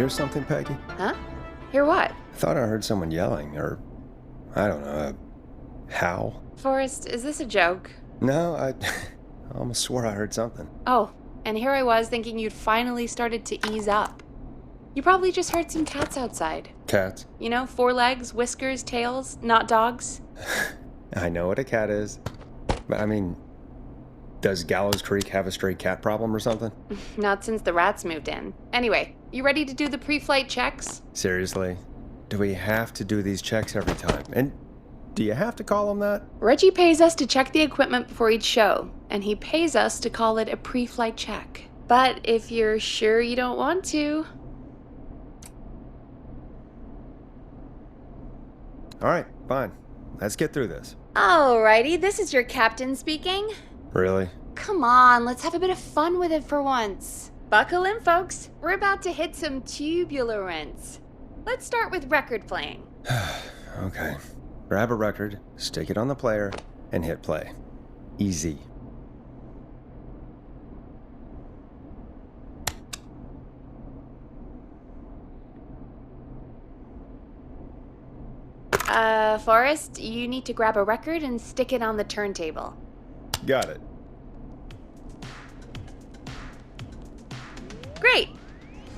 hear something, Peggy? Huh? Hear what? I thought I heard someone yelling, or, I don't know, a howl. Forrest, is this a joke? No, I almost swore I heard something. Oh, and here I was thinking you'd finally started to ease up. You probably just heard some cats outside. Cats? You know, 4 legs, whiskers, tails, not dogs. I know what a cat is. But I mean, does Gallows Creek have a stray cat problem or something? Not since the rats moved in. Anyway, you ready to do the pre-flight checks? Seriously? Do we have to do these checks every time? And do you have to call them that? Reggie pays us to check the equipment before each show, and he pays us to call it a pre-flight check. But if you're sure you don't want to... All right, fine. Let's get through this. Alrighty, this is your captain speaking. Really? Come on, let's have a bit of fun with it for once. Buckle in, folks. We're about to hit some tubular rents. Let's start with record playing. Okay. Grab a record, stick it on the player, and hit play. Easy. Forrest, you need to grab a record and stick it on the turntable. Got it. Great!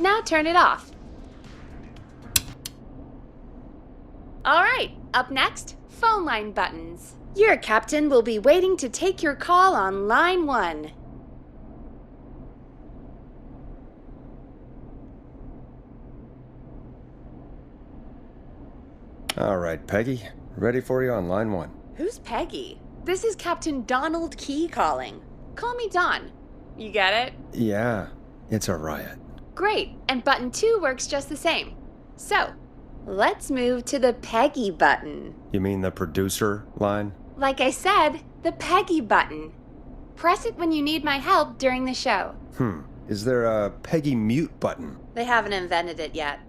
Now turn it off. Alright, up next, phone line buttons. Your captain will be waiting to take your call on line 1. All right, Peggy. Ready for you on line 1. Who's Peggy? This is Captain Donald Key calling. Call me Don. You get it? Yeah, it's a riot. Great, and button 2 works just the same. So, let's move to the Peggy button. You mean the producer line? Like I said, the Peggy button. Press it when you need my help during the show. Is there a Peggy mute button? They haven't invented it yet.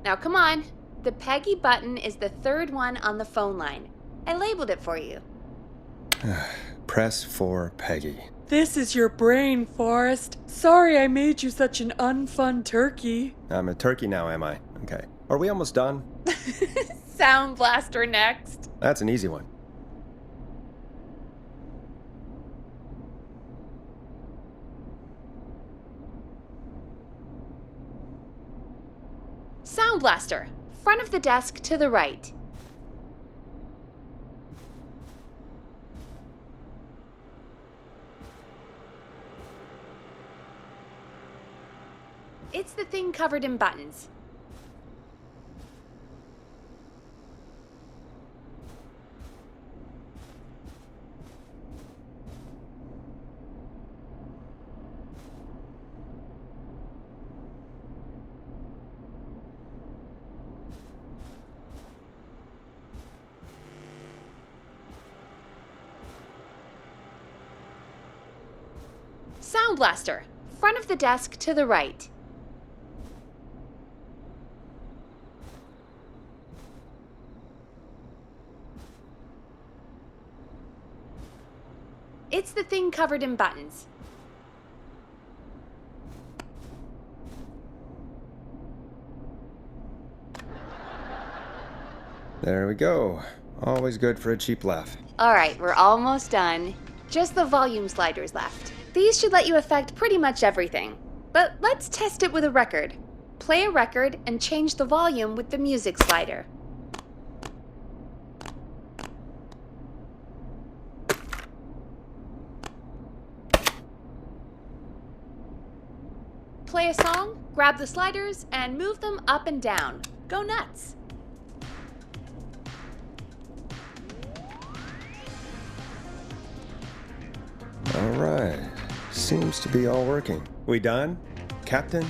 Now come on. The Peggy button is the 3rd one on the phone line. I labeled it for you. Press for Peggy. This is your brain, Forrest. Sorry I made you such an unfun turkey. I'm a turkey now, am I? Okay. Are we almost done? Sound Blaster next. That's an easy one. Sound Blaster. Front of the desk to the right. It's the thing covered in buttons. Sound Blaster. Front of the desk to the right. It's the thing covered in buttons. There we go. Always good for a cheap laugh. Alright, we're almost done. Just the volume sliders left. These should let you affect pretty much everything. But let's test it with a record. Play a record and change the volume with the music slider. Play a song, grab the sliders, and move them up and down. Go nuts! All right. Seems to be all working. We done, Captain?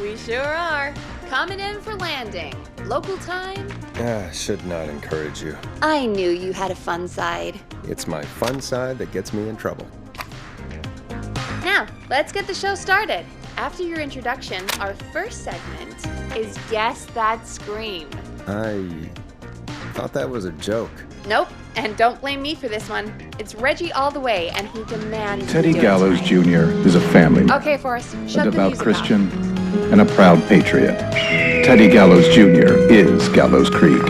We sure are. Coming in for landing. Local time? Should not encourage you. I knew you had a fun side. It's my fun side that gets me in trouble. Now, let's get the show started. After your introduction, our first segment is Guess That Scream. I thought that was a joke. Nope, and don't blame me for this one. It's Reggie all the way, and he demands Teddy we do it Gallows tonight. Jr. is a family man, Okay, Forrest, a shut the devout music Christian, off. and a proud patriot. Teddy Gallows Jr. is Gallows Creek.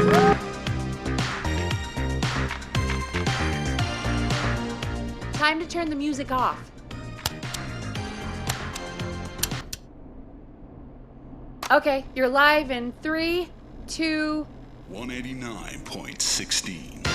Time to turn the music off. Okay, you're live in 3, 2... 189.16.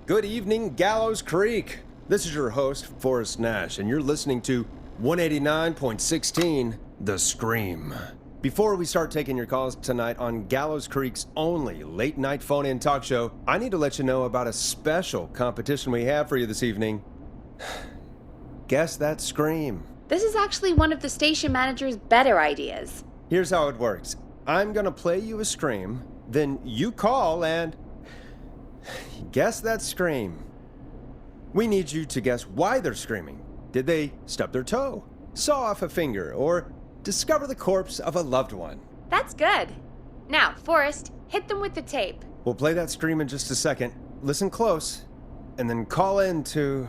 Good evening, Gallows Creek. This is your host, Forrest Nash, and you're listening to 189.16, The Scream. Before we start taking your calls tonight on Gallows Creek's only late-night phone-in talk show, I need to let you know about a special competition we have for you this evening. Guess that scream. This is actually one of the station manager's better ideas. Here's how it works. I'm gonna play you a scream, then you call and guess that scream. We need you to guess why they're screaming. Did they stub their toe, saw off a finger, or discover the corpse of a loved one? That's good. Now, Forrest, hit them with the tape. We'll play that scream in just a second. Listen close, and then call in to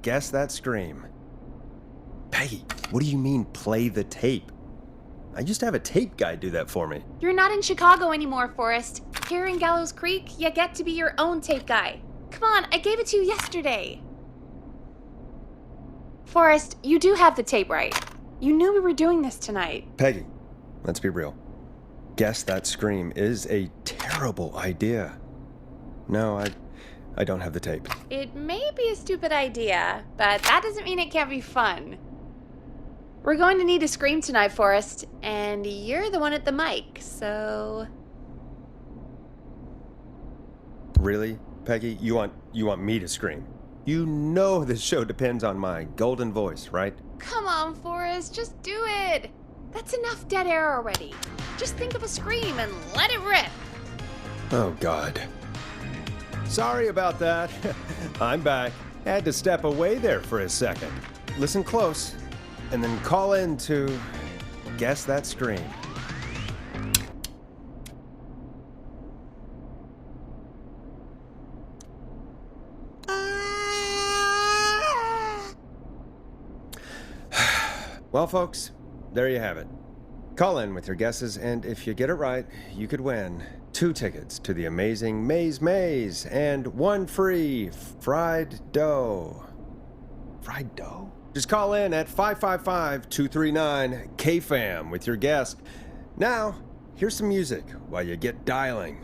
guess that scream. Peggy, what do you mean play the tape? I used to have a tape guy do that for me. You're not in Chicago anymore, Forrest. Here in Gallows Creek, you get to be your own tape guy. Come on, I gave it to you yesterday. Forrest, you do have the tape right. You knew we were doing this tonight. Peggy, let's be real. Guess that scream is a terrible idea. No, I don't have the tape. It may be a stupid idea, but that doesn't mean it can't be fun. We're going to need a scream tonight, Forrest, and you're the one at the mic, so... Really, Peggy? You want me to scream? You know this show depends on my golden voice, right? Come on, Forrest, just do it. That's enough dead air already. Just think of a scream and let it rip. Oh, God. Sorry about that. I'm back. Had to step away there for a second. Listen close, and then call in to guess that scream. Well, folks, there you have it. Call in with your guesses, and if you get it right, you could win 2 tickets to the amazing Maze Maze and 1 free fried dough. Fried dough? Just call in at 555-239-KFAM with your guess. Now, here's some music while you get dialing.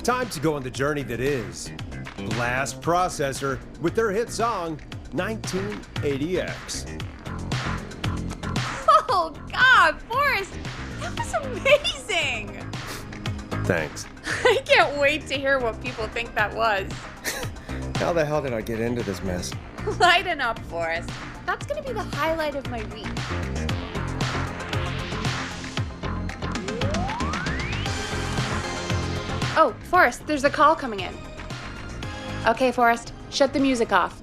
Time to go on the journey that is Blast Processor with their hit song 1980X. Oh, God, Forrest, that was amazing. Thanks. I can't wait to hear what people think that was. How the hell did I get into this mess? Lighten up, Forrest. That's going to be the highlight of my week. Oh, Forrest, there's a call coming in. Okay, Forrest, shut the music off.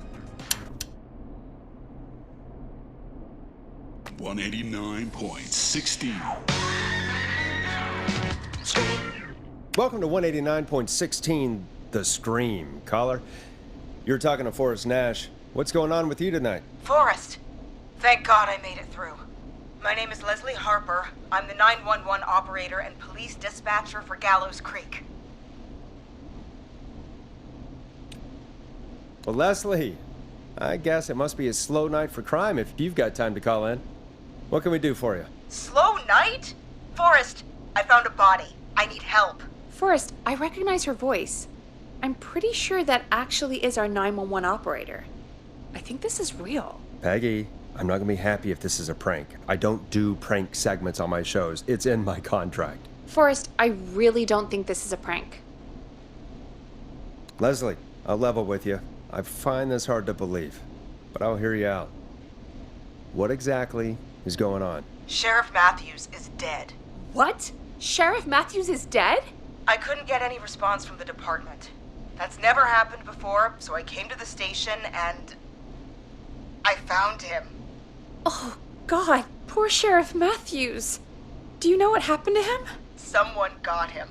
189.16. Welcome to 189.16, The Scream. Caller, you're talking to Forrest Nash. What's going on with you tonight? Forrest, thank God I made it through. My name is Leslie Harper. I'm the 911 operator and police dispatcher for Gallows Creek. Well, Leslie, I guess it must be a slow night for crime if you've got time to call in. What can we do for you? Slow night? Forrest, I found a body. I need help. Forrest, I recognize her voice. I'm pretty sure that actually is our 911 operator. I think this is real. Peggy, I'm not going to be happy if this is a prank. I don't do prank segments on my shows. It's in my contract. Forrest, I really don't think this is a prank. Leslie, I'll level with you. I find this hard to believe, but I'll hear you out. What exactly is going on? Sheriff Matthews is dead. What? Sheriff Matthews is dead? I couldn't get any response from the department. That's never happened before, so I came to the station and I found him. Oh, God, poor Sheriff Matthews. Do you know what happened to him? Someone got him.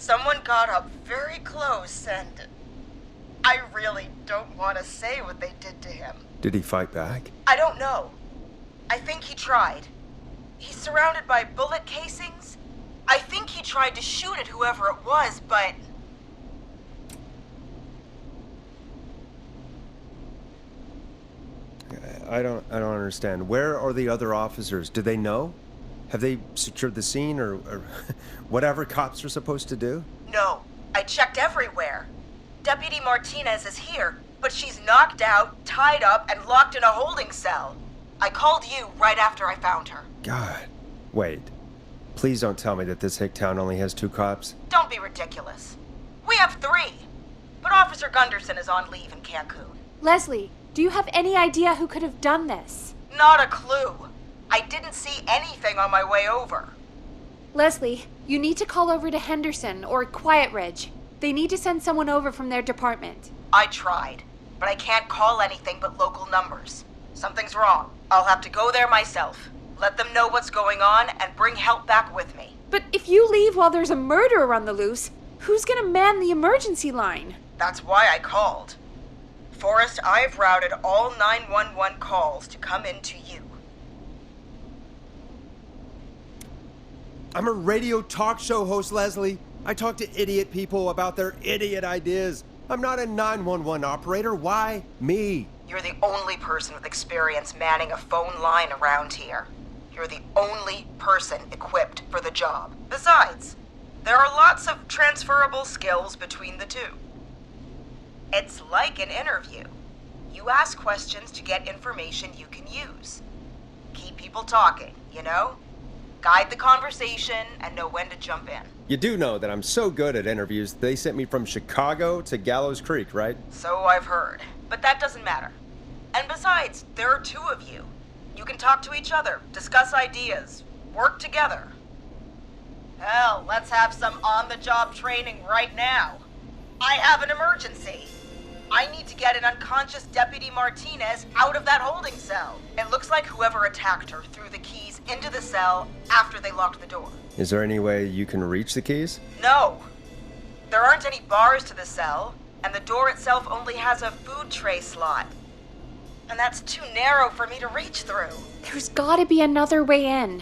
Someone got up very close and I really don't want to say what they did to him. Did he fight back? I don't know. I think he tried. He's surrounded by bullet casings. I think he tried to shoot at whoever it was, but... I don't understand. Where are the other officers? Do they know? Have they secured the scene or whatever cops are supposed to do? No, I checked everywhere. Deputy Martinez is here, but she's knocked out, tied up, and locked in a holding cell. I called you right after I found her. God. Wait. Please don't tell me that this hick town only has 2 cops. Don't be ridiculous. We have 3, but Officer Gunderson is on leave in Cancun. Leslie, do you have any idea who could have done this? Not a clue. I didn't see anything on my way over. Leslie, you need to call over to Henderson or Quiet Ridge. They need to send someone over from their department. I tried, but I can't call anything but local numbers. Something's wrong. I'll have to go there myself. Let them know what's going on and bring help back with me. But if you leave while there's a murderer on the loose, who's gonna man the emergency line? That's why I called. Forrest, I've routed all 911 calls to come in to you. I'm a radio talk show host, Leslie. I talk to idiot people about their idiot ideas. I'm not a 911 operator. Why me? You're the only person with experience manning a phone line around here. You're the only person equipped for the job. Besides, there are lots of transferable skills between the two. It's like an interview. You ask questions to get information you can use. Keep people talking, you know? Guide the conversation and know when to jump in. You do know that I'm so good at interviews, they sent me from Chicago to Gallows Creek, right? So I've heard. But that doesn't matter. And besides, there are 2 of you. You can talk to each other, discuss ideas, work together. Hell, let's have some on-the-job training right now. I have an emergency. I need to get an unconscious Deputy Martinez out of that holding cell. It looks like whoever attacked her threw the keys into the cell after they locked the door. Is there any way you can reach the keys? No. There aren't any bars to the cell, and the door itself only has a food tray slot. And that's too narrow for me to reach through. There's gotta be another way in.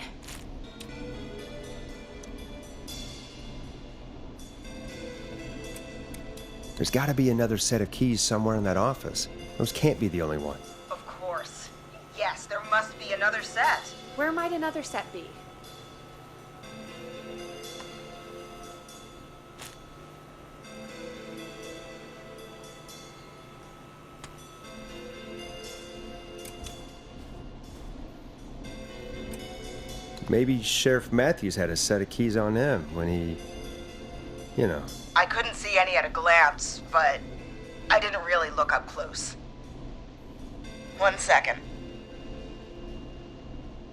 There's gotta be another set of keys somewhere in that office. Those can't be the only ones. Of course. Yes, there must be another set. Where might another set be? Maybe Sheriff Matthews had a set of keys on him when he... you know. I couldn't see any at a glance, but I didn't really look up close. 1 second.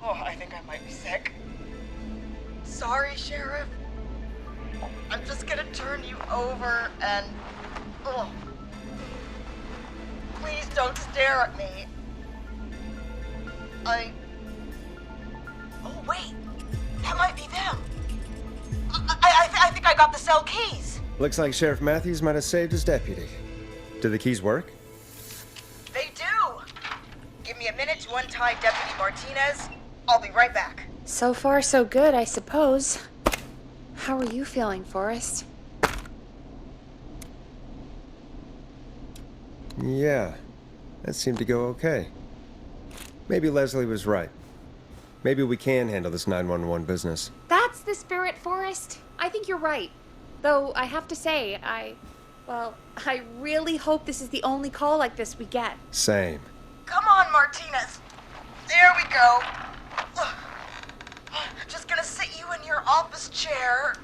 Oh, I think I might be sick. Sorry, Sheriff. I'm just gonna turn you over and... Oh. Please don't stare at me. Oh, wait. That might be them. I think I got the cell keys. Looks like Sheriff Matthews might have saved his deputy. Do the keys work? They do. Give me a minute to untie Deputy Martinez. I'll be right back. So far, so good, I suppose. How are you feeling, Forrest? Yeah, that seemed to go okay. Maybe Leslie was right. Maybe we can handle this 911 business. That's the spirit, Forrest. I think you're right. Though, I have to say, I really hope this is the only call like this we get. Same. Come on, Martinez. There we go. Just gonna sit you in your office chair.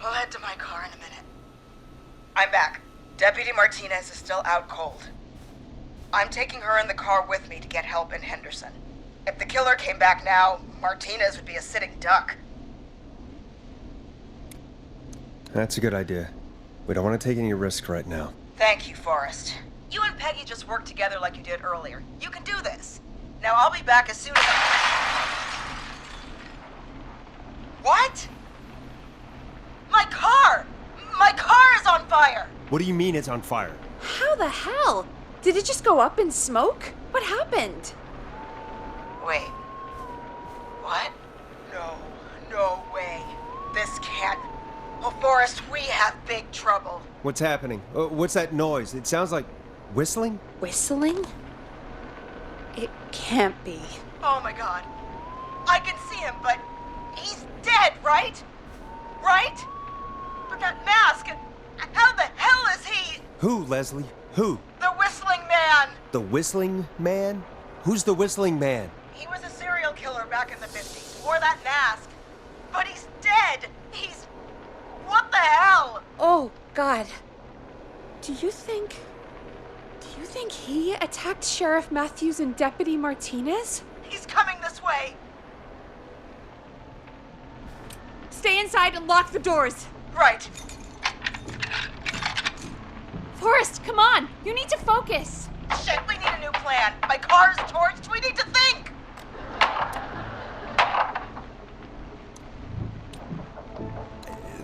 We'll head to my car in a minute. I'm back. Deputy Martinez is still out cold. I'm taking her in the car with me to get help in Henderson. If the killer came back now, Martinez would be a sitting duck. That's a good idea. We don't want to take any risk right now. Thank you, Forrest. You and Peggy just worked together like you did earlier. You can do this. Now I'll be back as soon as I... What? What do you mean it's on fire? How the hell? Did it just go up in smoke? What happened? Wait. What? No way. This can't. Oh, Forrest, we have big trouble. What's happening? What's that noise? It sounds like whistling? Whistling? It can't be. Oh my god. I can see him, but he's dead, right? Right? But that mask, how the hell is he? Who, Leslie? Who? The Whistling Man! The Whistling Man? Who's the Whistling Man? He was a serial killer back in the 50s, wore that mask. But he's dead! He's... What the hell? Oh, God. Do you think he attacked Sheriff Matthews and Deputy Martinez? He's coming this way! Stay inside and lock the doors. Right. Forrest, come on. You need to focus. Shit, we need a new plan. My car's torched, we need to think!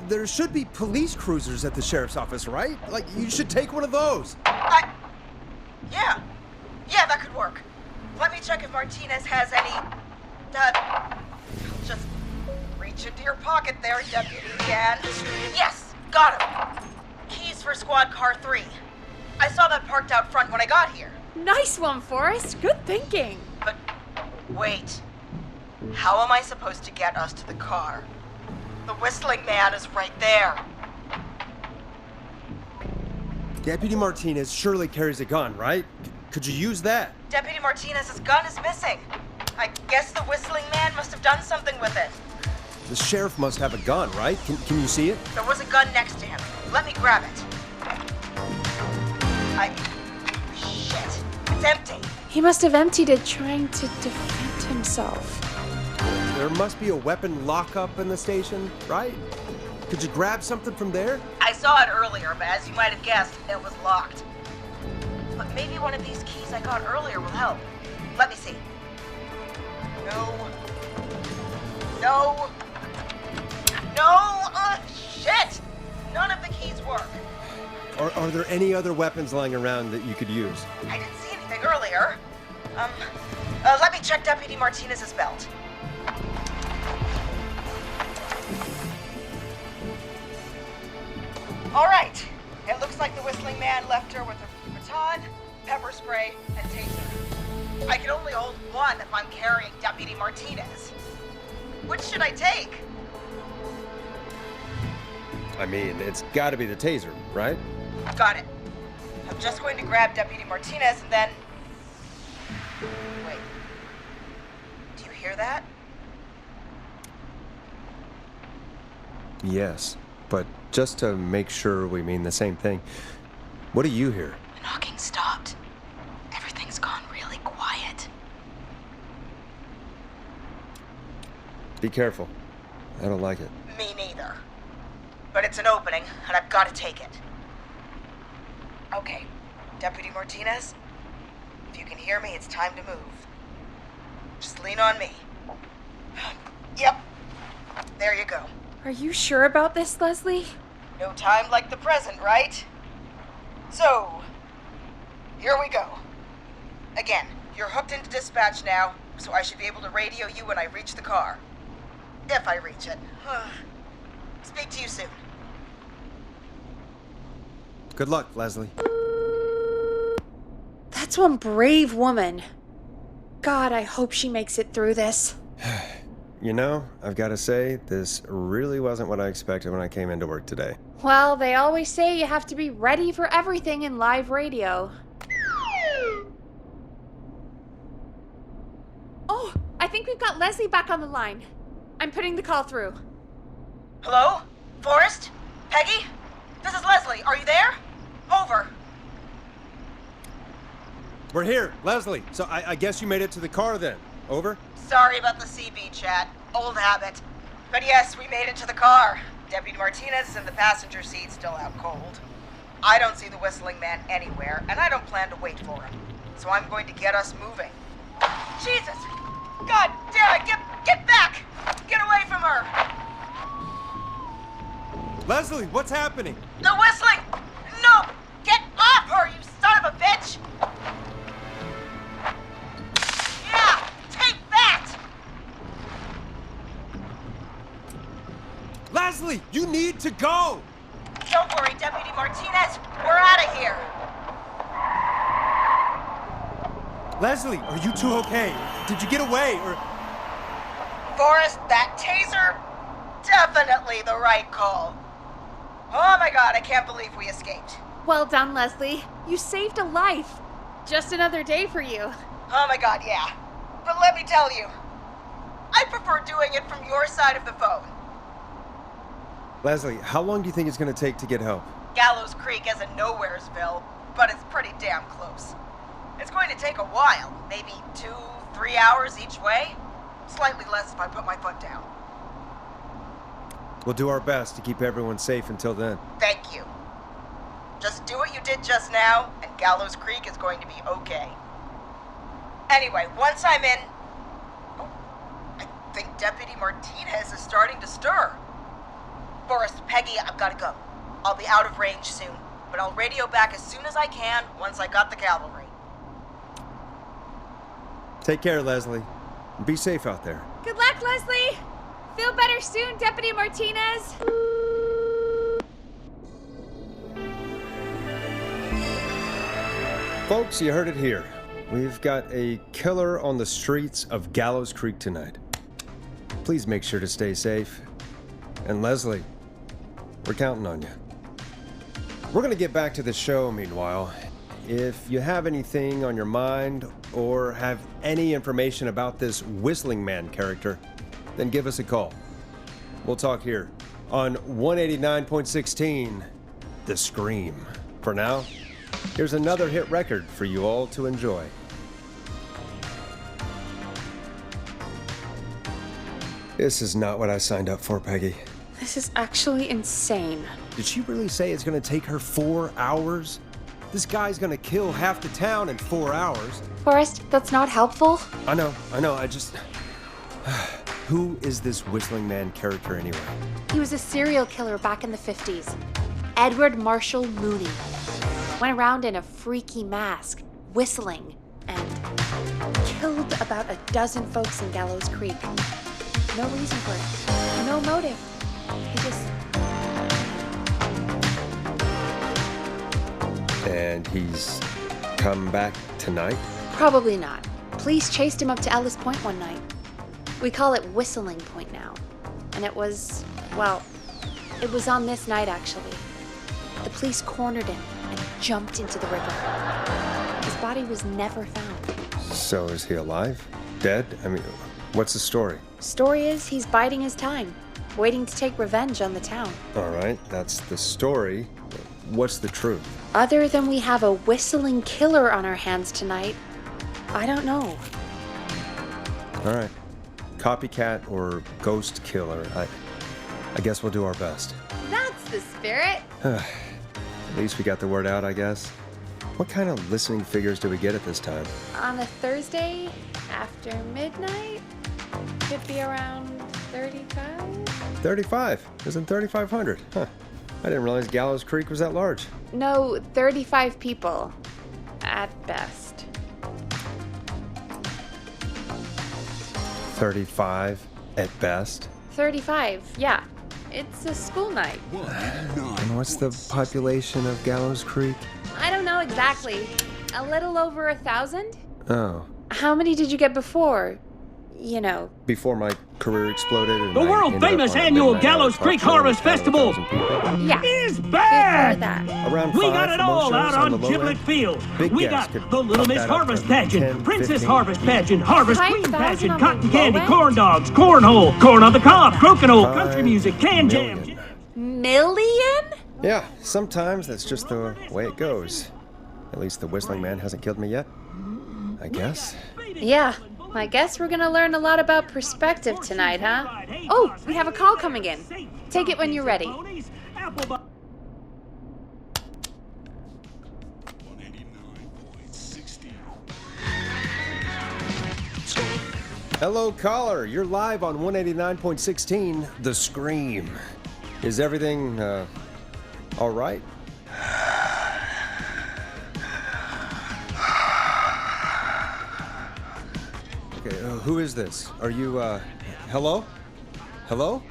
There should be police cruisers at the sheriff's office, right? Like, you should take one of those. Yeah, that could work. Let me check if Martinez has any... just reach into your pocket there, Deputy Dan. Yes, got him. Keys for squad car 3. I saw that parked out front when I got here. Nice one, Forrest. Good thinking. But wait. How am I supposed to get us to the car? The Whistling Man is right there. Deputy Martinez surely carries a gun, right? Could you use that? Deputy Martinez's gun is missing. I guess the Whistling Man must have done something with it. The sheriff must have a gun, right? Can you see it? There was a gun next to him. Let me grab it. Shit. It's empty. He must have emptied it trying to defend himself. There must be a weapon lockup in the station, right? Could you grab something from there? I saw it earlier, but as you might have guessed, it was locked. But maybe one of these keys I got earlier will help. Let me see. No. Shit! None of the keys work. Are there any other weapons lying around that you could use? I didn't see anything earlier. Let me check Deputy Martinez's belt. All right. It looks like the Whistling Man left her with a baton, pepper spray, and taser. I can only hold one if I'm carrying Deputy Martinez. Which should I take? I mean, it's gotta be the taser, right? Got it. I'm just going to grab Deputy Martinez and then... Wait. Do you hear that? Yes, but just to make sure we mean the same thing, what do you hear? The knocking stopped. Everything's gone really quiet. Be careful. I don't like it. Me neither. But it's an opening, and I've got to take it. Okay, Deputy Martinez, if you can hear me, it's time to move. Just lean on me. Yep. There you go. Are you sure about this, Leslie? No time like the present, right? So, here we go. Again, you're hooked into dispatch now, so I should be able to radio you when I reach the car. If I reach it. Speak to you soon. Good luck, Leslie. That's one brave woman. God, I hope she makes it through this. You know, I've got to say, this really wasn't what I expected when I came into work today. Well, they always say you have to be ready for everything in live radio. Oh, I think we've got Leslie back on the line. I'm putting the call through. Hello? Forrest? Peggy? This is Leslie. Are you there? Over. We're here, Leslie. So I guess you made it to the car then. Over? Sorry about the CB chat. Old habit. But yes, we made it to the car. Deputy Martinez is in the passenger seat, still out cold. I don't see the Whistling Man anywhere, and I don't plan to wait for him. So I'm going to get us moving. Jesus! God damn it! Get back! Get away from her! Leslie, what's happening? The Whistling! No! Leslie, you need to go! Don't worry, Deputy Martinez. We're out of here. Leslie, are you two okay? Did you get away, or... Forrest, that taser? Definitely the right call. Oh my god, I can't believe we escaped. Well done, Leslie. You saved a life. Just another day for you. Oh my god, yeah. But let me tell you, I prefer doing it from your side of the phone. Leslie, how long do you think it's gonna take to get help? Gallows Creek isn't Nowheresville, but it's pretty damn close. It's going to take a while, maybe 2-3 hours each way. Slightly less if I put my foot down. We'll do our best to keep everyone safe until then. Thank you. Just do what you did just now, and Gallows Creek is going to be okay. Anyway, once I'm in... Oh, I think Deputy Martinez is starting to stir. Forrest, Peggy, I've got to go. I'll be out of range soon, but I'll radio back as soon as I can once I got the cavalry. Take care, Leslie. And be safe out there. Good luck, Leslie. Feel better soon, Deputy Martinez. Folks, you heard it here. We've got a killer on the streets of Gallows Creek tonight. Please make sure to stay safe. And Leslie, we're counting on you. We're gonna get back to the show meanwhile. If you have anything on your mind or have any information about this Whistling Man character, then give us a call. We'll talk here on 189.16, The Scream. For now, here's another hit record for you all to enjoy. This is not what I signed up for, Peggy. This is actually insane. Did she really say it's gonna take her 4 hours? This guy's gonna kill half the town in 4 hours. Forrest, that's not helpful. I know, I just... Who is this Whistling Man character anyway? He was a serial killer back in the 50s. Edward Marshall Mooney. Went around in a freaky mask, whistling, and killed about a dozen folks in Gallows Creek. No reason for it. No motive. He just... And he's come back tonight? Probably not. Police chased him up to Ellis Point one night. We call it Whistling Point now. And it was, well, it was on this night actually. The police cornered him and jumped into the river. His body was never found. So is he alive? Dead? I mean, what's the story? Story is he's biding his time, waiting to take revenge on the town. All right, that's the story. What's the truth? Other than we have a whistling killer on our hands tonight, I don't know. All right. Copycat or ghost killer. I guess we'll do our best. That's the spirit. At least we got the word out, I guess. What kind of listening figures do we get at this time? On a Thursday after midnight, could be around 35? 35. Isn't 3,500? Huh. I didn't realize Gallows Creek was that large. No, 35 people. At best. 35 at best. 35, yeah. It's a school night. And what's the population of Gallows Creek? I don't know exactly. A little over 1,000? Oh. How many did you get before? You know. Before my career exploded and The world-famous annual Gallows Creek Harvest Festival Yeah. is Before back! that. Around We 5 got it for most all shows out on the low Giblet end. Field. Big We gas got could the Little bump Miss that up Harvest to Pageant, 10, Princess 15. Harvest Pageant, Harvest Queen 5,000 Pageant, on the Cotton low Candy, end? Corn Dogs, Cornhole, Corn on the Cob, Crokinole, Country Music, Can Jam. Million. Million? Yeah, sometimes that's just the way it goes. At least the Whistling Man hasn't killed me yet. I guess. Yeah. I guess we're gonna learn a lot about perspective tonight, huh? Oh, we have a call coming in. Take it when you're ready. Hello, caller. You're live on 189.16, The Scream. Is everything, all right? Okay, who is this? Are you, hello? Hello?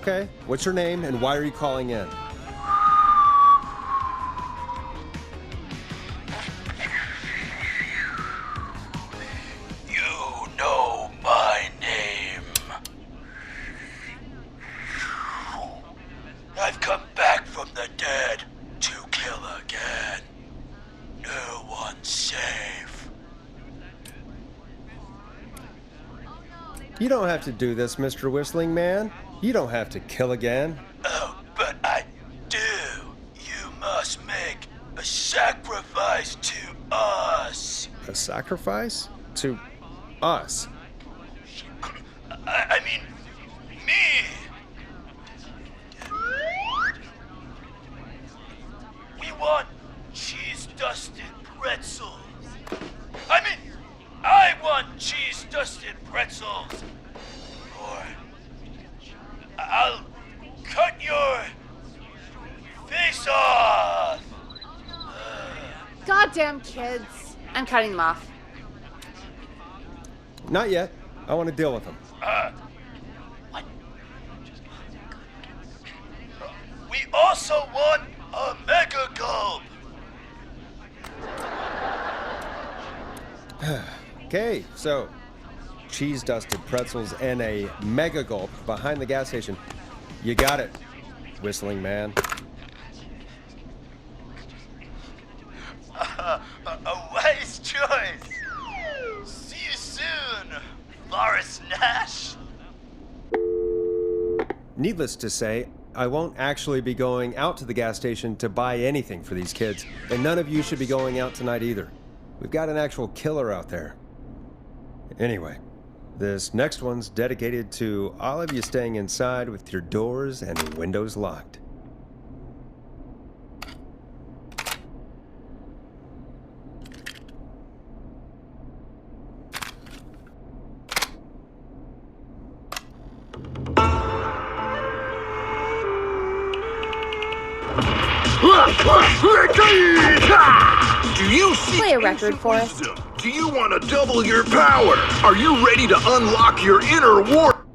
Okay, what's your name and why are you calling in? You know my name. I've come back from the dead to kill again. No one's safe. You don't have to do this, Mr. Whistling Man. You don't have to kill again. Oh, but I do. You must make a sacrifice to us. A sacrifice? To us? I mean, me. We want cheese-dusted pretzels. I want cheese-dusted pretzels. Or I'll cut your face off. Goddamn kids. I'm cutting them off. Not yet. I want to deal with them. What? We also want a mega gulp. Okay, so cheese-dusted pretzels and a mega gulp behind the gas station. You got it, Whistling Man. A wise choice. See you soon, Boris Nash. Needless to say, I won't actually be going out to the gas station to buy anything for these kids, and none of you should be going out tonight either. We've got an actual killer out there. Anyway, this next one's dedicated to all of you staying inside with your doors and windows locked. Do you see Play a record for us. wisdom? Do you want to double your power? Are you ready to unlock your inner war?